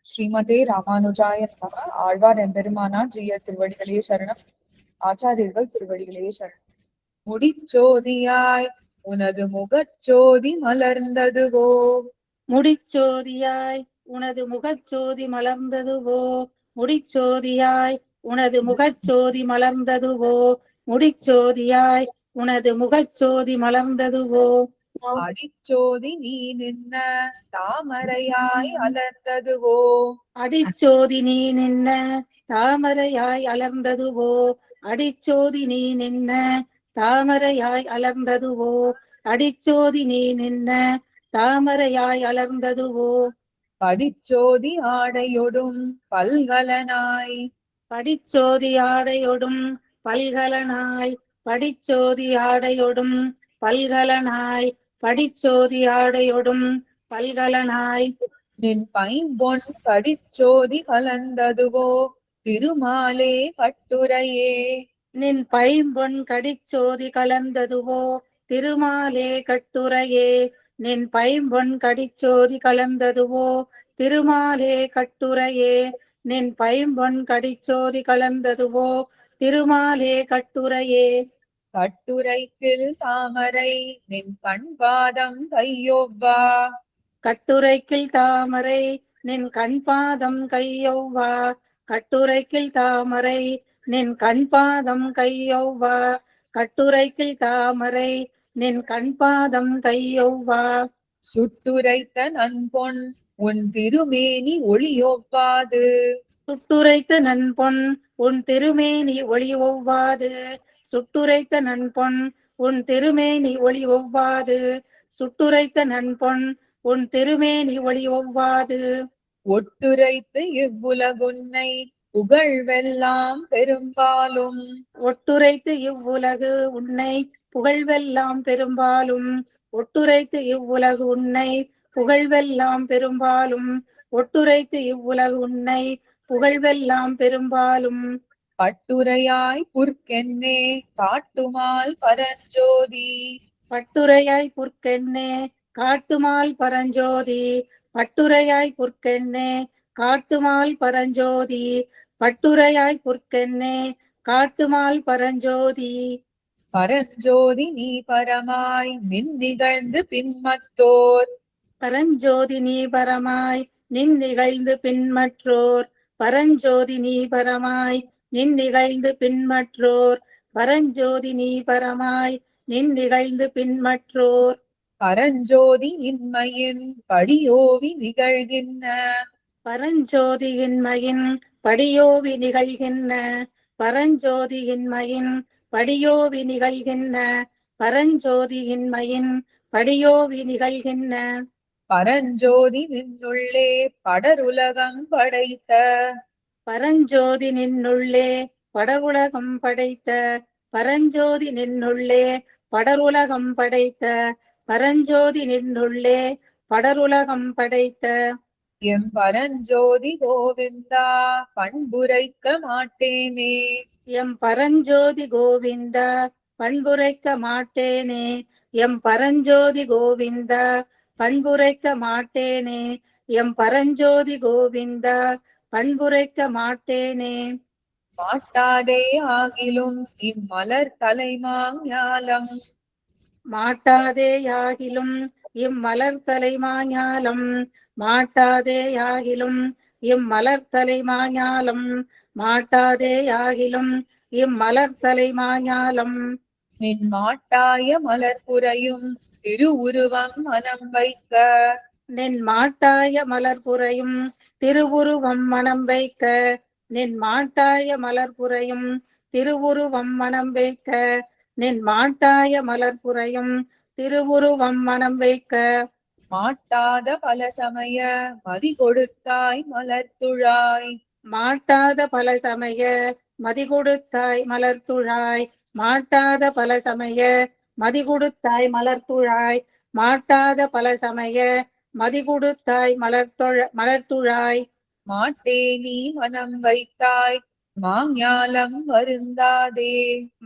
ஸ்ரீமதே ராமானுஜாய நமக. ஆழ்வார் எம்பெருமானார் ஜீயர் திருவடிகளே சரணம். ஆச்சாரியர்கள் திருவடிகளே சரணம். முடிச்சோதியாய் உனது முகச்சோதி மலர்ந்ததுவோ. முடிச்சோதியாய் உனது முகச்சோதி மலர்ந்ததுவோ. முடிச்சோதியாய் உனது முகச்சோதி மலர்ந்ததுவோ. முடிச்சோதியாய் உனது முகச்சோதி மலர்ந்ததுவோ. அடிச்சோதி நீ நின்ன தாமரையாய் அலர்ந்ததுவோ. அடிச்சோதி நீ நின்ன தாமரையாய் அலர்ந்ததுவோ. அடிச்சோதி நீ நின்ன தாமரையாய் அலர்ந்ததுவோ. அடிச்சோதி நீ நின்ன தாமரையாய் அலர்ந்ததுவோ. படிச்சோதி ஆடையொடும் பல்கலனாய். படிச்சோதி ஆடையொடும் பல்கலனாய். படிச்சோதி ஆடையொடும் பல்கலனாய். படிச்சோதி ஆடையொடும் பல்கலனாய். நின் பைம்பொன் படிச்சோதி கலந்ததுவோ திருமாலே கட்டுரையே. நின் பைம்பொன் கடிச்சோதி கலந்ததுவோ திருமாலே கட்டுரையே. நின் பைம்பொன் கடிச்சோதி கலந்ததுவோ திருமாலே கட்டுரையே. நின் பைம்பொன் கடிச்சோதி கலந்ததுவோ திருமாலே கட்டுரையே. கட்டுரைக்கில் தாமரை நின் கண்பாதம் கையொவ்வா. கட்டுரைக்கில் தாமரை நின் கண்பாதம் கையொவ்வா. கட்டுரைக்கில் தாமரை நின் கண்பாதம் கையொவ்வா. கட்டுரைக்கில் தாமரை நின் கண்பாதம் கையொவ்வா. சுட்டுரைத்த நன்பொன் உன் திருமேனி ஒளியொவ்வாது. சுட்டுரைத்த நன்பொன் உன் திருமேனி ஒளி ஒவ்வாது. சுட்டுரைத்த நன்பொன் உன் திருமேனி ஒளி ஒவ்வாது. சுட்டுரைத்த நன்பொன் உன் திருமேனி ஒளி ஒவ்வாது. ஒட்டுரைத்து இவ்வுலகுன்னை புகழ்வெல்லாம் பெரும்பாலும். ஒட்டுரைத்து இவ்வுலகு உன்னை புகழ்வெல்லாம் பெரும்பாலும். ஒட்டுரைத்து இவ்வுலகு உன்னை புகழ்வெல்லாம் பெரும்பாலும். ஒட்டுரைத்து இவ்வுலகு உன்னை புகழ்வெல்லாம் பெரும்பாலும். பட்டுரையாய் புற்கென்னே காட்டுமால் பரஞ்சோதி. பட்டுரையாய் புற்கென்னே காட்டுமால் பரஞ்சோதி. பட்டுரையாய் புற்கென்னே காட்டுமால் பரஞ்சோதி. பட்டுரையாய் புற்கென்னே காட்டுமால் பரஞ்சோதி. பரஞ்சோதி நீ பரமாய் நின் நிகழ்ந்து பின்மத்தோர். பரஞ்சோதி நீ பரமாய் நின் நிகழ்ந்து பின்மற்றோர். பரஞ்சோதி நீ பரமாய் நின் நிகழ்ந்து பின்மற்றோர். பரஞ்சோதி நீ பரமாய் நின் நிகழ்ந்து பின்மற்றோர். பரஞ்சோதி இன்மையின் படியோவி நிகழ்கின்ற. பரஞ்சோதி இன்மையின் படியோவி நிகழ்கின்ற. பரஞ்சோதி இன்மையின் படியோவி நிகழ்கின்ற. பரஞ்சோதி இன்மையின் படியோவி நிகழ்கின்ற. பரஞ்சோதி நின்னுள்ளே படருலகம் படைத்த. பரஞ்சோதி நின்னுள்ளே படருலகம் படைத்த. பரஞ்சோதி நின்னுள்ளே படருலகம் படைத்த. பரஞ்சோதி நின்னுள்ளே படருலகம் படைத்த. எம் பரஞ்சோதி கோவிந்தா பண்புரைக்க மாட்டேனே. எம் பரஞ்சோதி கோவிந்தா பண்புரைக்க மாட்டேனே. எம் பரஞ்சோதி கோவிந்தா பண்புரைக்க மாட்டேனே. எம் பரஞ்சோதி கோவிந்தா பண்புரைக்க மாட்டேனே. மாட்டாதே ஆகிலும் இம்மலர் தலைமாஞாலம். மாட்டாதே யாகிலும் இம்மலர் தலைமாஞாலம். மாட்டாதே யாகிலும் இம்மலர் தலைமாஞாலம். மாட்டாதே யாகிலும் இம்மலர் தலைமாஞாலம். நின் மாட்டாய மலர்புரையும் திருவுருவம் மனம் வைக்க. நின் மாட்டாய மலர்புரையும் திருவுருவம் மனம் வைக்க. நின் மாட்டாய மலர்புரையும் திருவுருவம் மனம் வைக்க. நின் மாட்டாய மலர்புரையும் திருவுருவம் மனம் வைக்க. மாட்டாத பல சமய மதி கொடுத்தாய் மலர்த்துழாய். மாட்டாத பல சமய மதி கொடுத்தாய் மலர்த்துழாய். மாட்டாத பல சமய மதி கொடுத்தாய் மலர்த்துழாய். மாட்டாத பல சமய மதி கொடுத்தாய் மலர்த்துழாய். மாட்டே நீ மனம் வைத்தாய் மாஞாலம் வருந்தாதே.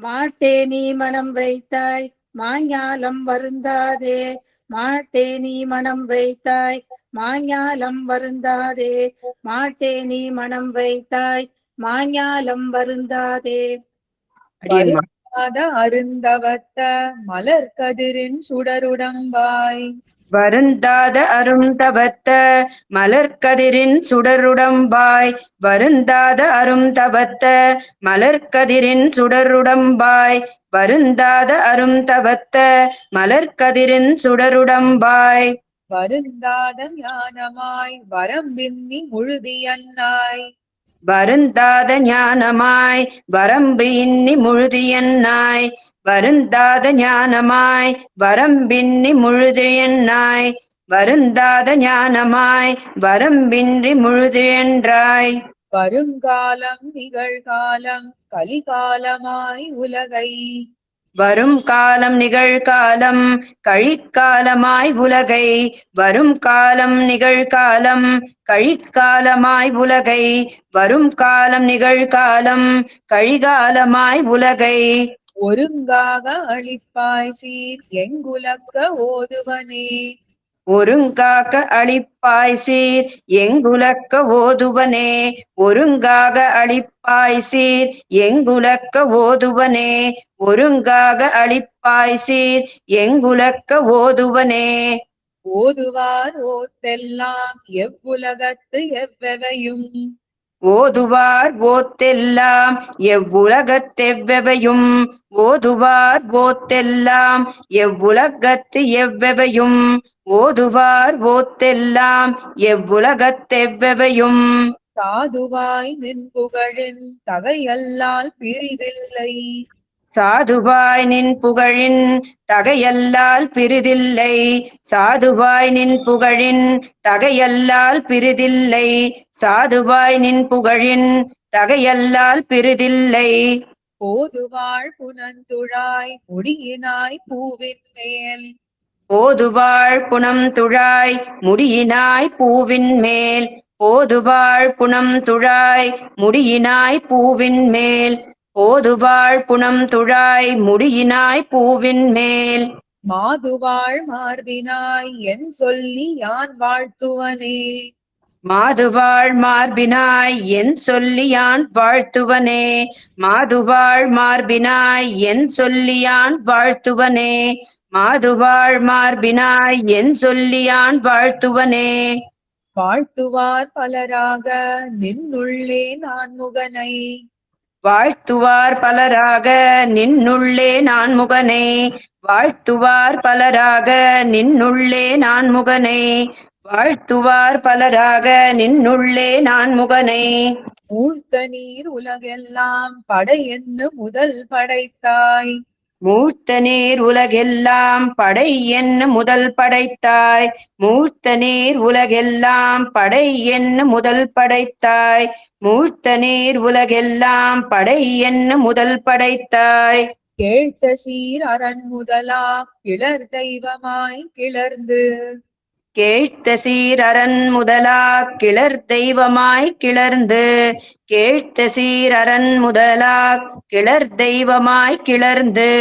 மாட்டே நீ மனம் வைத்தாய் மாஞாலம் வருந்தாதே. மாட்டே நீ மனம் வைத்தாய் மாஞாலம் வருந்தாதே. மாட்டே நீ மனம் வைத்தாய் மாஞாலம் வருந்தாதே. அடியேன்மா. வருந்தாத அருந்தவத்த மலர் கதிரின் சுடருடம்பாய். வருந்தாத அருந்தவத்த மலர்கதிரின் சுடருடம்பாய். வருந்தாத அருந்தவத்த மலர்கதிரின் சுடருடம்பாய். வருந்தாத அருந்தவத்த மலர்கதிரின் சுடருடம்பாய். வருந்தாத ஞானமாய் வரம்பின்னி முழுதியன்னாய். வருந்தாத ஞானமாய் வரம்பு இன்னி முழுதியன்னாய். வருந்தாத ஞானமாய் வரம்பின்னி முழுதியன்னாய். வருந்தாத ஞானமாய் வரம்பின்றி முழுதியன்றாய். வருங்காலம் நிகழ்காலம் கலிகாலமாய் உலகை. வரும் காலம் நிகழ்காலம் கழிக்காலமாய் உலகை. வரும் காலம் நிகழ்காலம் கழிக்காலமாய் உலகை. வரும் காலம் நிகழ்காலம் கழிகாலமாய் உலகை. ஒருங்காக அளிப்பாய் சீர் எங்குலக்க ஓதுவனே. ஒருங்காக அளிப்பாய் சீர் எங்குலக்க ஓதுவனே. ஒருங்காக அளிப்பாய் சீர் எங்குலக்க ஓதுவனே. ஒருங்காக அளிப்பாய் சீர் எங்குலக்க ஓதுவனே. ஓதுவார் ஓத்தெல்லாம் எவ்வுலகத்து எவ்வெவையும். ஓதுவார் ஓத்தெல்லாம் எவ்வுலகத்தெவ்வெவையும். ஓதுவார் ஓத்தெல்லாம் எவ்வுலகத்து எவ்வெவையும். ஓதுவார் ஓத்தெல்லாம் எவ்வுலகத்தெவ்வெவையும். சாதுவாய் நின் புகழின் தகையல்லால் பிரிதில்லை. சாதுவாய் நின் புகழின் தகையல்லால் பிரிதில்லை. சாதுவாய் நின் புகழின் தகையல்லால் பிரிதில்லை. சாதுவாய் நின் புகழின் தகையல்லால் பிரிதில்லை. போதுவாள் புனந்துழாய் முடியினாய் பூவின் மேல். போதுவாள் புனம் துழாய் முடியினாய் பூவின் மேல். போதுவாள் புனம் துழாய் முடியினாய் பூவின் மேல். போதுவாள் புனம் துழாய் முடியினாய் பூவின் மேல். மாதுவாள் மார்பினாய் என் சொல்லி யான் வாழ்த்துவனே. மாதுவாள் மார்பினாய் என் சொல்லி யான் வாழ்த்துவனே. மாதுவாள் மார்பினாய் என் சொல்லி யான் வாழ்த்துவனே. மாதுவாள் மார்பினாய் என் சொல்லி யான் வாழ்த்துவனே. வாழ்த்துவார் பலராக நின்னுள்ளே நான் முகனை. வாழ்த்துவார் பலராக நின்னுள்ளே நான் முகனே. வாழ்த்துவார் பலராக நின்னுள்ளே நான் முகனே. வாழ்த்துவார் பலராக நின்னுள்ளே நான் முகனே. மூழ்த்த நீர் உலகெல்லாம் படை என்று முதல் படைத்தாய். மூர்த்த நீர் உலகெல்லாம் படை என்ன முதல் படைத்தாய். மூர்த்த நீர் உலகெல்லாம் படை என்ன முதல் படைத்தாய். மூர்த்த நீர் உலகெல்லாம் படை என்ன முதல் படைத்தாய். கேழ்த்த சீர் அரண் முதலா கிளர் தெய்வமாய் கிளர்ந்து. கேழ்த்த சீரரண் முதலா கிளர் தெய்வமாய் கிளர்ந்து. கேழ்த்த சீரரண் முதலா கிளர் தெய்வமாய் கிளர்ந்து.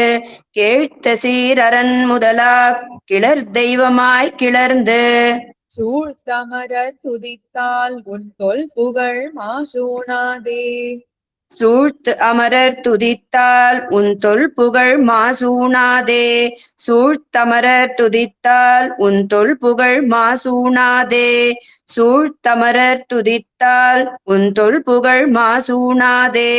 கேழ்த்த சீரரண் முதலா கிளர் தெய்வமாய் கிளர்ந்து. சூழ்த்தமரர் துதித்தால் உன் தொல் புகழ் மாசூணாதே. சூழ்த்து அமரர் துதித்தால் உன் தொல் புகழ் மாசூணாதே. சூழ்த்தமரர் துதித்தால் உன் தொல் புகழ் மாசூணாதே. சூழ்த்தமரர் துதித்தால் உன் தொல் புகழ் மாசூணாதே.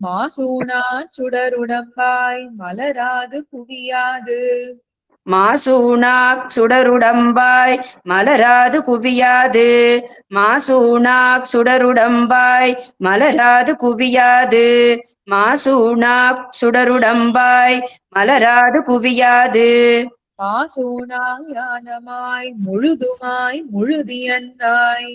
மாசூணா சுடருடம்பாய் மலராது குவியாது. மாசூணாக் சுடருடம்பாய் மலராது குவியாது. மாசூணாக் சுடருடம்பாய் மலராது குவியாது. மாசூணாக் சுடருடம்பாய் மலராது குவியாது. மாசூணா ஞானமாய் முழுதுமாய் முழுதியன்னாய்.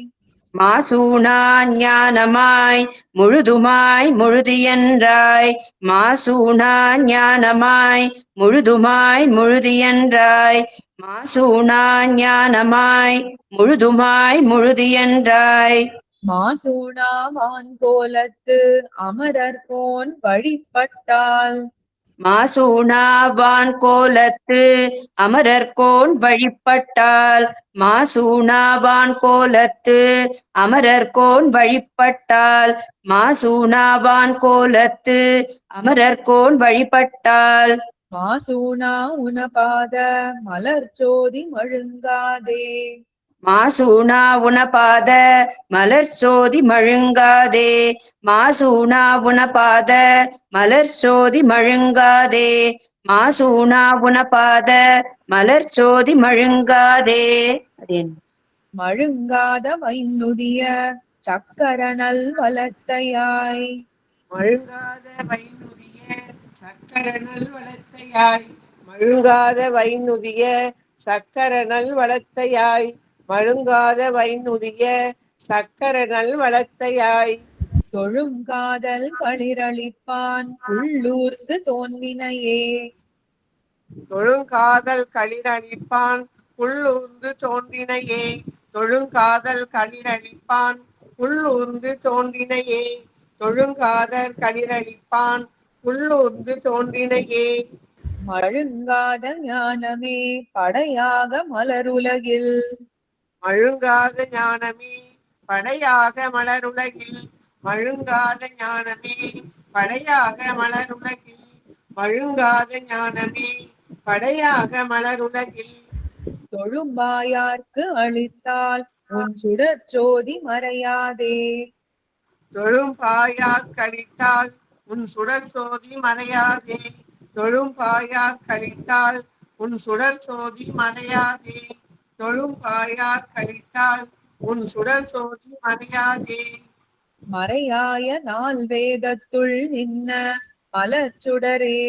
மாசூணா ஞானமாய் முழுதுமாய் முழுதியன்றாய். மாசூணா ஞானமாய் முழுதுமாய் முழுதியன்றாய். மாசூணா ஞானமாய் முழுதுமாய் முழுதியன்றாய். மாசூணா வான் கோலத்து அமரர் போன் வழிபட்டால். மாசூணாவான் கோலத்து அமரர்கோன் வழிபட்டால் மாசூணாவான் கோலத்து அமரர்கோன் வழிபட்டால் மாசூணாவான் கோலத்து அமரர்கோன் வழிபட்டால் மாசூனா உனபாத மலர்ச்சோதி மழுங்காதே மாசூணா உனபாத மலர் சோதி மழுங்காதே மாசூணா உனபாத மலர் சோதி மழுங்காதே மாசூணா உனபாத மலர் சோதி மழுங்காதே. அதேன் மழுங்காத வைநுதிய சக்கரனல் வலத்தையாய் மழுங்காத வைநுதிய சக்கரனல் வளத்தையாய் மழுங்காத வைநுதிய சக்கரனல் வளத்தையாய் மழுங்காத வைநுதிய சக்கரனல் வளத்தையாய் தொழுங்காதல் களிரளிப்பான் உள்ளூர்ந்து தோன்றினையே தொழுங்காதல் களிரளிப்பான் புல்லூர்ந்து தோன்றினையே தொழுங்காதல் களிரளிப்பான் புல்லூர்ந்து தோன்றினையே தொழுங்காதல் களிரளிப்பான் புல்லூர்ந்து தோன்றினையே மழுங்காத ஞானமே படையாக மலருலகில் மழுங்காத ஞானமே படையாக மலருலகில் மழுங்காத ஞானமே படையாக மலருலகில் மழுங்காத ஞானமே படையாக மலருலகில் தொழும்பாயார்க்கு அளித்தால் உன் சுடற்சோதி மறையாதே தொழும்பாயாக் கழித்தால் உன் சுடர் சோதி மறையாதே தொழும்பாயாக் கழித்தால் உன் சுடர் சோதி மறையாதே தொழும்பாயாக் கழித்தால் உன் சுடர் சோதி மறையாதே மறையாய நாள் வேதத்துள் நின்ன மலர்ச்சுடரே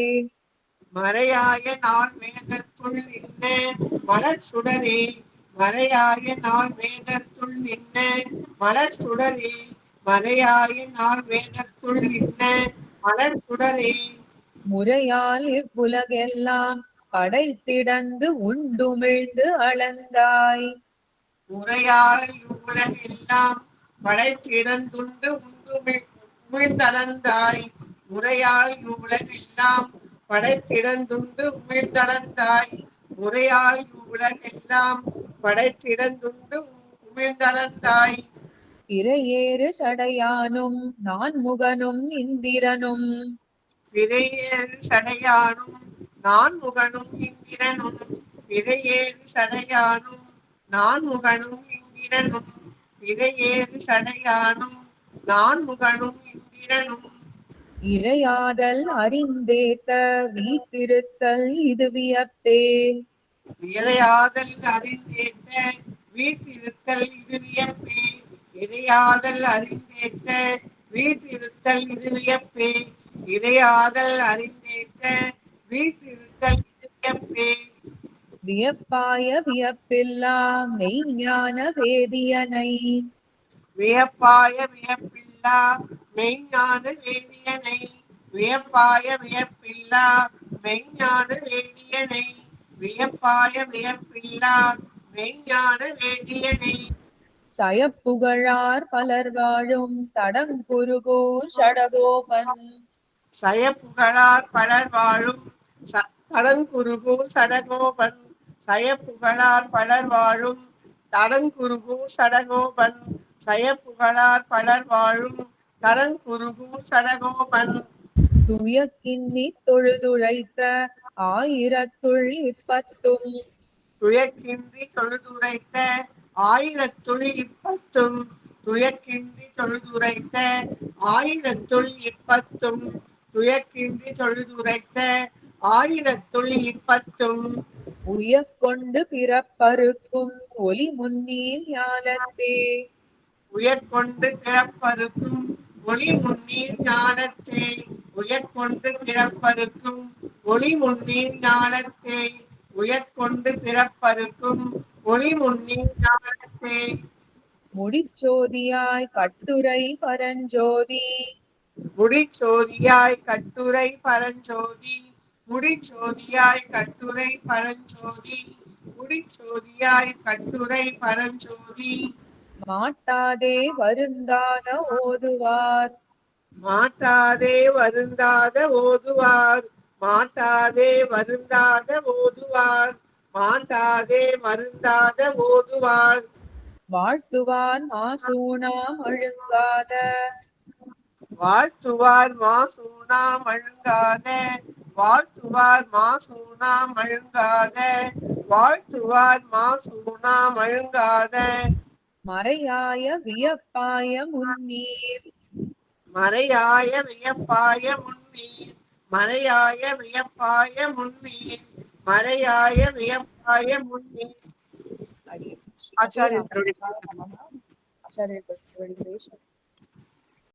மறையாய நாள் வேதத்துள் நின்ன மலர் சுடரே மறையாய நாள் வேதத்துள் நின்ன மலர் சுடரே மறையாய நாள் வேதத்துள் நின்ன மலர் சுடரே முறையால் இவ்வுலகெல்லாம் படைத்திடந்து உண்டுமிழ்ந்து அளந்தாய் முறையால் இவ்வுலகெல்லாம் படைத்திடந்துண்டு உமிழ்ந்தளந்தாய் முறையால் இவ்வுலகெல்லாம் படைத்திடந்துண்டு உமிழ்ந்தளந்தாய் முறையால் இவ்வுலகெல்லாம் படைத்திடந்துண்டு உமிழ்ந்தளந்தாய் இறையேறு சடையானும் நான்முகனும் இந்திரனும் விரையேறு சடையானும் நான்முகனும் இந்திரனும் விரையேறு சடையானும் நான்முகனும் இந்திரனும் விரையேறு சடையானும் நான்முகனும் இந்திரனும் இறையாதல் அறிந்தேத்த வீத்திருத்தல் இது வியப்பே இறையாதல் அறிந்தேத்த வீட்டிருத்தல் இது வியப்பே இறையாதல் அறிந்தேத்த வீட்டிருத்தல் இது வியப்பே இறையாதல் அறிந்தேத்த வீட்டிருத்தல் இது வியப்பே வியப்பாய வியப்பில்லா மெய்ஞான வேதியனை வியப்பாய வியப்பில்லா மெய்ஞான வேதியனை வியப்பாய வியப்பில்லா மெய்ஞான வேதியனை வியப்பாய வியப்பில்லா மெய்ஞான வேதியனை சயப்புகழார் பலர் வாழும் தடங்குருகூர் சடகோபன் சயப்புகழார் பலர் வாழும் தடங்குருகூர் சடகோபன் சயப்புகழார் பலர் வாழும் தடங்குருகூர் சடகோபன் சயப்புகழார் பலர் வாழும் தடங்குருகூர் சடகோபன் துயக்கின்னி தொழுதுழைத்த ஆயிரத்துள் இப்பத்தும் துயக்கின்றி தொழுதுரைத்த ஆயிரத்துள் இப்பத்தும் துயக்கின்றி தொழுதுரைத்த ஆயிரத்துள் இப்பத்தும் துயக்கின்றி தொழுதுரைத்த ஆயிரத்துள் இப்பத்தும் உயக்கொண்டு பிறப்பருக்கும் ஒளி முன்னீர் ஞானத்தே உயர்கொண்டு பிறப்பருக்கும் ஒளி முன்னீர் ஞானத்தே உயர்கொண்டு பிறப்பருக்கும் ஒளி முன்னீர் ஞானத்தே உயர்கொண்டு பிறப்பருக்கும் ஒளி முன்னீர் ஞானத்தே முடிச்சோதியாய் கட்டுரை பரஞ்சோதி முடிச்சோதியாய் கட்டுரை பரஞ்சோதி முடிச்சோதியாய் கட்டுரை பரஞ்சோதி முடிச்சோதியாய் கட்டுரை பரஞ்சோதி மாட்டாதே வருந்தாத ஓதுவார் மாட்டாதே வருந்தாத ஓதுவார் மாட்டாதே வருந்தாத ஓதுவார் மாட்டாதே வருந்தாத ஓதுவார் வாழ்த்துவார் மாசூனா மழுங்காத வாழ்த்துவார் மாசூனா மழுங்காத வாழ்த்துவார் மாசூனா மழுங்காத வாழ்த்துவார் மாசூனா மழுங்காத மறையாய வியப்பாய முன்னீர் மறையாய வியப்பாய முன்னீர் மறையாய வியப்பாய முன்னீர் மறையாய வியப்பாய முன்னீர். அடியே ஆச்சாரியர்களுடைய ஆச்சாரியர்கள் திருவடிகளே சரணம்.